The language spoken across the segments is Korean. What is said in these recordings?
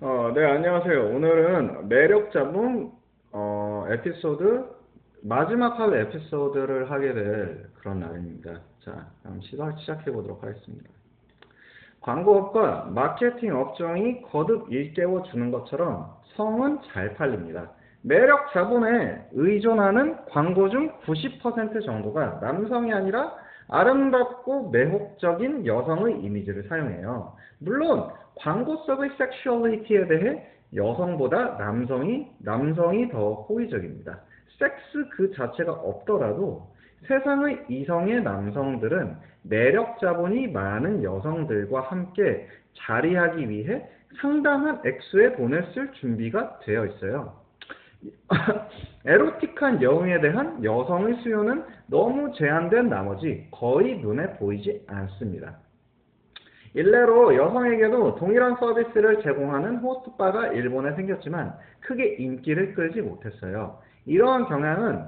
네, 안녕하세요. 오늘은 매력 잡음, 에피소드, 마지막 할 에피소드를 하게 될 그런 날입니다. 자, 그럼 시작해 보도록 하겠습니다. 광고업과 마케팅 업종이 거듭 일깨워 주는 것처럼 성은 잘 팔립니다. 매력 자본에 의존하는 광고 중 90% 정도가 남성이 아니라 아름답고 매혹적인 여성의 이미지를 사용해요. 물론 광고 속의 섹슈얼리티에 대해 여성보다 남성이 더 호의적입니다. 섹스 그 자체가 없더라도 세상의 이성의 남성들은 매력 자본이 많은 여성들과 함께 자리하기 위해 상당한 액수의 돈을 쓸 준비가 되어 있어요. 에로틱한 여성에 대한 여성의 수요는 너무 제한된 나머지 거의 눈에 보이지 않습니다. 일례로 여성에게도 동일한 서비스를 제공하는 호스트바가 일본에 생겼지만 크게 인기를 끌지 못했어요. 이러한 경향은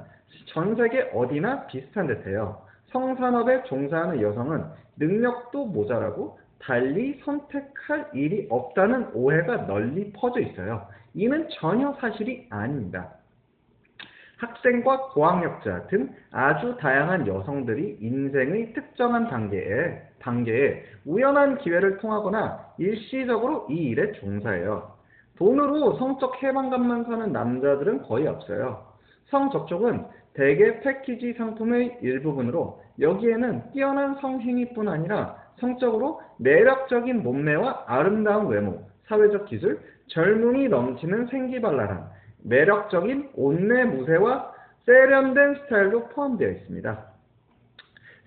전 세계 어디나 비슷한 듯해요. 성산업에 종사하는 여성은 능력도 모자라고 달리 선택할 일이 없다는 오해가 널리 퍼져 있어요. 이는 전혀 사실이 아닙니다. 학생과 고학력자 등 아주 다양한 여성들이 인생의 특정한 단계에 우연한 기회를 통하거나 일시적으로 이 일에 종사해요. 돈으로 성적 해방감만 사는 남자들은 거의 없어요. 성접촉은 대개 패키지 상품의 일부분으로 여기에는 뛰어난 성행위뿐 아니라 성적으로 매력적인 몸매와 아름다운 외모, 사회적 기술, 젊음이 넘치는 생기발랄함, 매력적인 옷내 무새와 세련된 스타일도 포함되어 있습니다.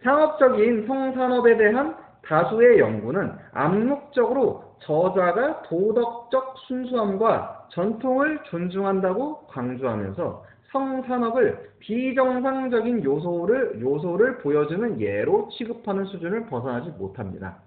상업적인 성산업에 대한 다수의 연구는 암묵적으로 저자가 도덕적 순수함과 전통을 존중한다고 강조하면서 성산업을 비정상적인 요소를 보여주는 예로 취급하는 수준을 벗어나지 못합니다.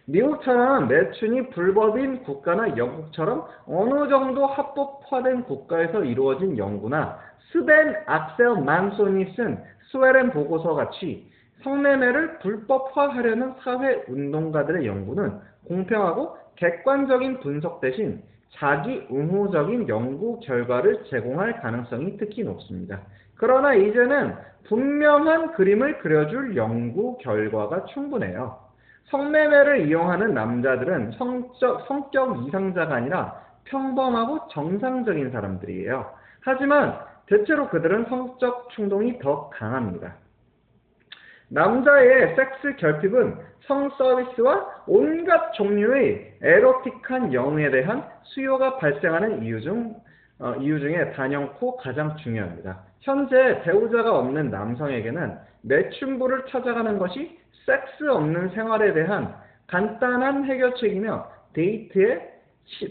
미국처럼 매춘이 불법인 국가나 영국처럼 어느 정도 합법화된 국가에서 이루어진 연구나 스벤 악셀 만손이 쓴 스웨덴 보고서 같이 성매매를 불법화하려는 사회운동가들의 연구는 공평하고 객관적인 분석 대신 자기 옹호적인 연구 결과를 제공할 가능성이 특히 높습니다. 그러나 이제는 분명한 그림을 그려줄 연구 결과가 충분해요. 성매매를 이용하는 남자들은 성격 이상자가 아니라 평범하고 정상적인 사람들이에요. 하지만 대체로 그들은 성적 충동이 더 강합니다. 남자의 섹스 결핍은 성서비스와 온갖 종류의 에로틱한 영웅에 대한 수요가 발생하는 이유 중에 단연코 가장 중요합니다. 현재 배우자가 없는 남성에게는 매춘부를 찾아가는 것이 섹스 없는 생활에 대한 간단한 해결책이며 데이트에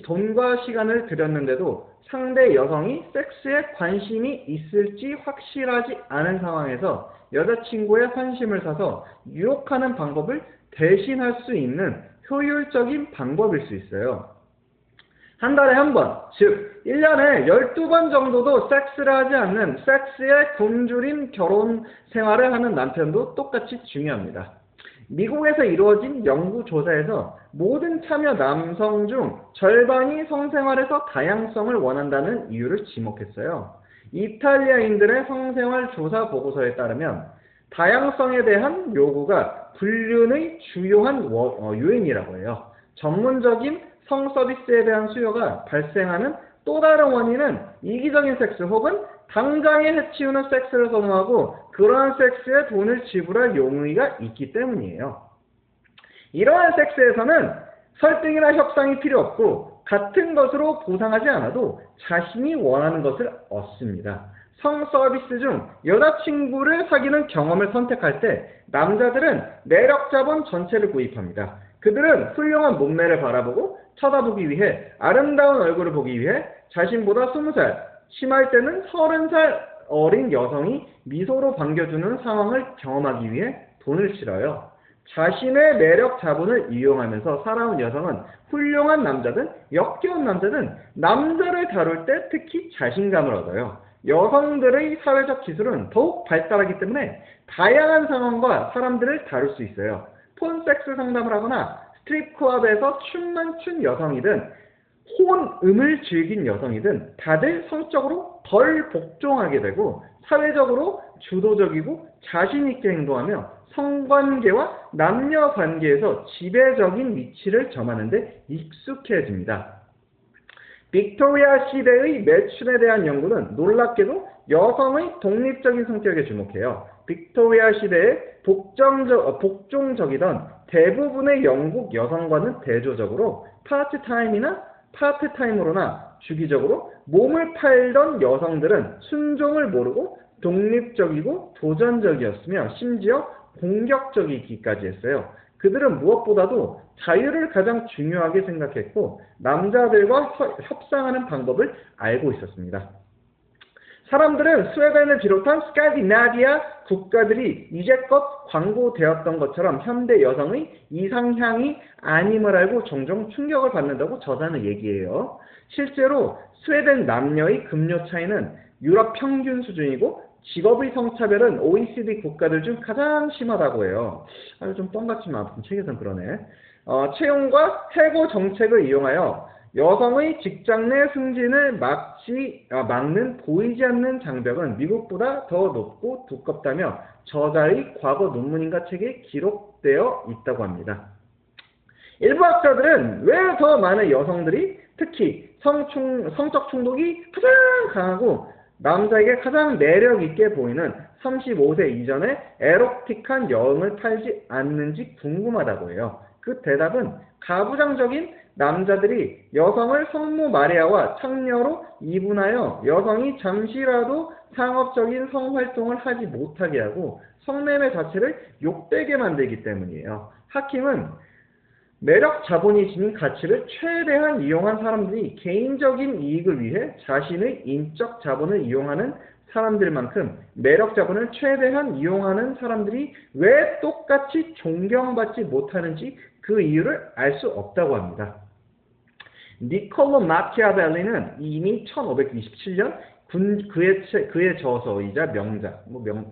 돈과 시간을 들였는데도 상대 여성이 섹스에 관심이 있을지 확실하지 않은 상황에서 여자친구의 환심을 사서 유혹하는 방법을 대신할 수 있는 효율적인 방법일 수 있어요. 한 달에 한 번, 즉 1년에 12번 정도도 섹스를 하지 않는 섹스에 굶주린 결혼 생활을 하는 남편도 똑같이 중요합니다. 미국에서 이루어진 연구조사에서 모든 참여 남성 중 절반이 성생활에서 다양성을 원한다는 이유를 지목했어요. 이탈리아인들의 성생활 조사 보고서에 따르면 다양성에 대한 요구가 불륜의 주요한 요인이라고 해요. 전문적인 성서비스에 대한 수요가 발생하는 또 다른 원인은 이기적인 섹스 혹은 당장에 해치우는 섹스를 선호하고 그러한 섹스에 돈을 지불할 용의가 있기 때문이에요. 이러한 섹스에서는 설득이나 협상이 필요 없고 같은 것으로 보상하지 않아도 자신이 원하는 것을 얻습니다. 성서비스 중 여자친구를 사귀는 경험을 선택할 때 남자들은 매력 자본 전체를 구입합니다. 그들은 훌륭한 몸매를 바라보고 쳐다보기 위해 아름다운 얼굴을 보기 위해 자신보다 20살, 심할 때는 30살 어린 여성이 미소로 반겨주는 상황을 경험하기 위해 돈을 치러요. 자신의 매력 자본을 이용하면서 살아온 여성은 훌륭한 남자든 역겨운 남자든 남자를 다룰 때 특히 자신감을 얻어요. 여성들의 사회적 기술은 더욱 발달하기 때문에 다양한 상황과 사람들을 다룰 수 있어요. 폰섹스 상담을 하거나 스트립클럽에서 춤만 춘 여성이든 혼음을 즐긴 여성이든 다들 성적으로 덜 복종하게 되고 사회적으로 주도적이고 자신 있게 행동하며 성관계와 남녀 관계에서 지배적인 위치를 점하는 데 익숙해집니다. 빅토리아 시대의 매춘에 대한 연구는 놀랍게도 여성의 독립적인 성격에 주목해요. 빅토리아 시대에 복종적이던 대부분의 영국 여성과는 대조적으로 파트타임으로나 주기적으로 몸을 팔던 여성들은 순종을 모르고 독립적이고 도전적이었으며 심지어 공격적이기까지 했어요. 그들은 무엇보다도 자유를 가장 중요하게 생각했고 남자들과 협상하는 방법을 알고 있었습니다. 사람들은 스웨덴을 비롯한 스칸디나비아 국가들이 이제껏 광고되었던 것처럼 현대 여성의 이상향이 아님을 알고 종종 충격을 받는다고 저자는 얘기해요. 실제로 스웨덴 남녀의 급료 차이는 유럽 평균 수준이고 직업의 성차별은 OECD 국가들 중 가장 심하다고 해요. 좀 뻥같지만 아무튼 책에선 그러네. 채용과 해고 정책을 이용하여 여성의 직장 내 승진을 막는 보이지 않는 장벽은 미국보다 더 높고 두껍다며 저자의 과거 논문인가 책에 기록되어 있다고 합니다. 일부 학자들은 왜 더 많은 여성들이 특히 성적 충동이 가장 강하고 남자에게 가장 매력 있게 보이는 35세 이전에 에로틱한 여흥을 팔지 않는지 궁금하다고 해요. 그 대답은 가부장적인 남자들이 여성을 성모 마리아와 창녀로 이분하여 여성이 잠시라도 상업적인 성활동을 하지 못하게 하고 성매매 자체를 욕되게 만들기 때문이에요. 하킴은 매력 자본이 지닌 가치를 최대한 이용한 사람들이 개인적인 이익을 위해 자신의 인적 자본을 이용하는 사람들만큼 매력 자본을 최대한 이용하는 사람들이 왜 똑같이 존경받지 못하는지 그 이유를 알 수 없다고 합니다. 니콜로 마키아벨리는 이미 1527년 그의 저서이자 명작,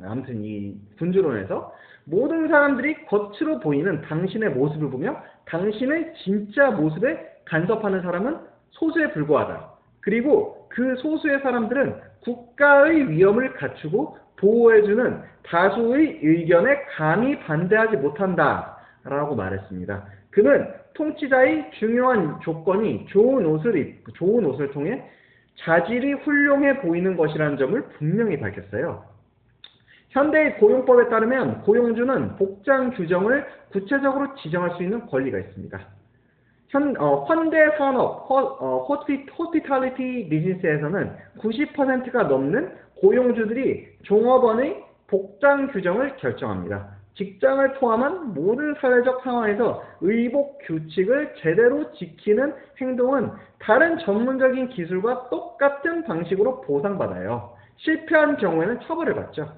아무튼 이 군주론에서 모든 사람들이 겉으로 보이는 당신의 모습을 보며 당신의 진짜 모습에 간섭하는 사람은 소수에 불과하다. 그리고 그 소수의 사람들은 국가의 위엄을 갖추고 보호해주는 다수의 의견에 감히 반대하지 못한다. 라고 말했습니다. 그는 통치자의 중요한 조건이 좋은 옷을 통해 자질이 훌륭해 보이는 것이라는 점을 분명히 밝혔어요. 현대의 고용법에 따르면 고용주는 복장 규정을 구체적으로 지정할 수 있는 권리가 있습니다. 현대 산업, 호스피탈리티 비즈니스에서는 90%가 넘는 고용주들이 종업원의 복장 규정을 결정합니다. 직장을 포함한 모든 사회적 상황에서 의복 규칙을 제대로 지키는 행동은 다른 전문적인 기술과 똑같은 방식으로 보상받아요. 실패한 경우에는 처벌을 받죠.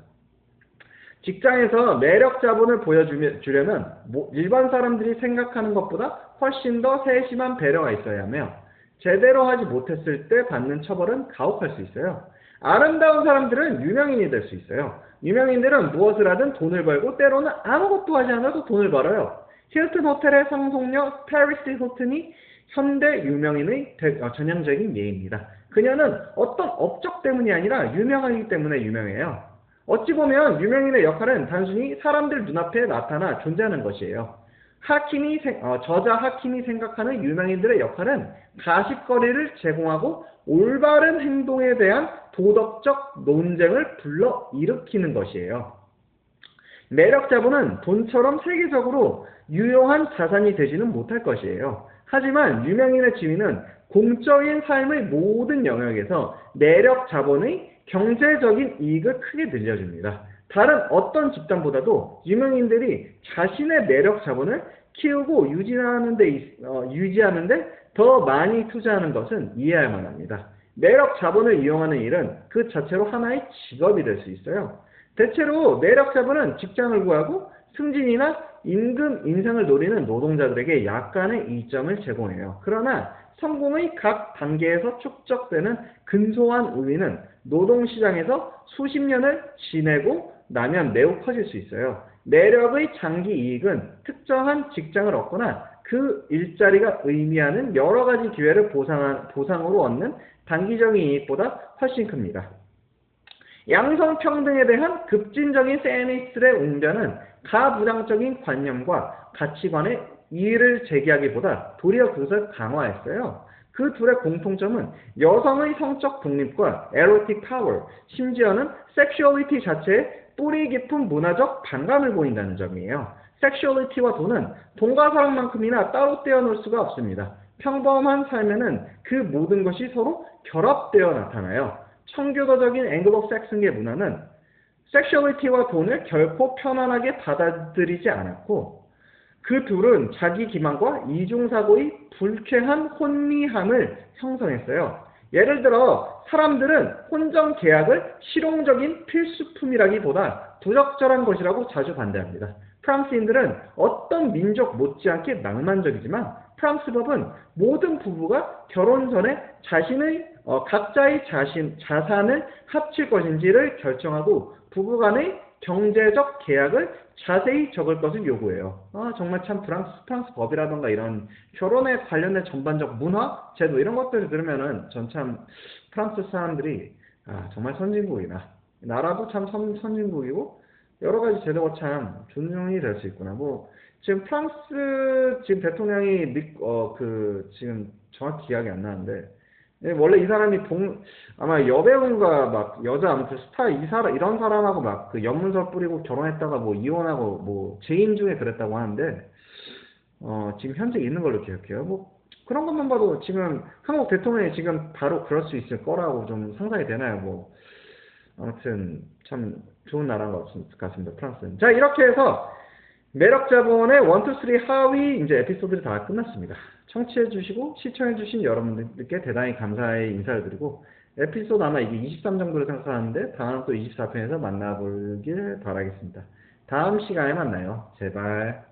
직장에서 매력 자본을 보여주려면 일반 사람들이 생각하는 것보다 훨씬 더 세심한 배려가 있어야 하며 제대로 하지 못했을 때 받는 처벌은 가혹할 수 있어요. 아름다운 사람들은 유명인이 될 수 있어요. 유명인들은 무엇을 하든 돈을 벌고 때로는 아무것도 하지 않아도 돈을 벌어요. 힐튼 호텔의 상속녀 페리스 힐튼이 현대 유명인의 전형적인 예입니다. 그녀는 어떤 업적 때문이 아니라 유명하기 때문에 유명해요. 어찌 보면 유명인의 역할은 단순히 사람들 눈앞에 나타나 존재하는 것이에요. 저자 하킴이 생각하는 유명인들의 역할은 가십거리를 제공하고 올바른 행동에 대한 도덕적 논쟁을 불러일으키는 것이에요. 매력 자본은 돈처럼 세계적으로 유용한 자산이 되지는 못할 것이에요. 하지만 유명인의 지위는 공적인 삶의 모든 영역에서 매력 자본의 경제적인 이익을 크게 늘려줍니다. 다른 어떤 집단보다도 유명인들이 자신의 매력 자본을 키우고 유지하는데 더 많이 투자하는 것은 이해할 만합니다. 매력 자본을 이용하는 일은 그 자체로 하나의 직업이 될 수 있어요. 대체로 매력 자본은 직장을 구하고 승진이나 임금 인상을 노리는 노동자들에게 약간의 이점을 제공해요. 그러나 성공의 각 단계에서 축적되는 근소한 우위는 노동시장에서 수십 년을 지내고 나면 매우 커질 수 있어요. 매력의 장기 이익은 특정한 직장을 얻거나 그 일자리가 의미하는 여러 가지 기회를 보상으로 얻는 단기적인 이익보다 훨씬 큽니다. 양성평등에 대한 급진적인 페미니스트의 웅변은 가부장적인 관념과 가치관의 이의를 제기하기보다 도리어 그것을 강화했어요. 그 둘의 공통점은 여성의 성적 독립과 에로틱 파워, 심지어는 섹슈얼리티 자체에 뿌리 깊은 문화적 반감을 보인다는 점이에요. 섹슈얼리티와 돈은 돈과 사랑만큼이나 따로 떼어놓을 수가 없습니다. 평범한 삶에는 그 모든 것이 서로 결합되어 나타나요. 청교도적인 앵글로색슨계 문화는 섹슈얼리티와 돈을 결코 편안하게 받아들이지 않았고 그 둘은 자기 기만과 이중사고의 불쾌한 혼미함을 형성했어요. 예를 들어 사람들은 혼전 계약을 실용적인 필수품이라기보다 부적절한 것이라고 자주 반대합니다. 프랑스인들은 어떤 민족 못지않게 낭만적이지만 프랑스 법은 모든 부부가 결혼 전에 각자의 자산을 합칠 것인지를 결정하고 부부간의 경제적 계약을 자세히 적을 것을 요구해요. 정말 참 프랑스 법이라던가 이런 결혼에 관련된 전반적 문화, 제도 이런 것들을 들으면은 전 참 프랑스 사람들이 정말 선진국이다. 나라도 참 선진국이고 여러 가지 제도가 참 존중이 될 수 있구나. 지금 프랑스 지금 대통령이 지금 정확히 기억이 안 나는데 원래 이 사람이 아마 여배우인가 막 여자 아무튼 스타 이런 사람하고 막 그 연문서 뿌리고 결혼했다가 이혼하고 재임 중에 그랬다고 하는데 지금 현재 있는 걸로 기억해요. 그런 것만 봐도 지금 한국 대통령이 지금 바로 그럴 수 있을 거라고 좀 상상이 되나요? 아무튼 참 좋은 나라인 것 같습니다. 프랑스는. 자, 이렇게 해서 매력자본의 1, 2, 3 하위 이제 에피소드들이 다 끝났습니다. 청취해주시고 시청해주신 여러분들께 대단히 감사의 인사를 드리고 에피소드 아마 이게 23 정도로 생각하는데 다음 또 24편에서 만나보길 바라겠습니다. 다음 시간에 만나요. 제발.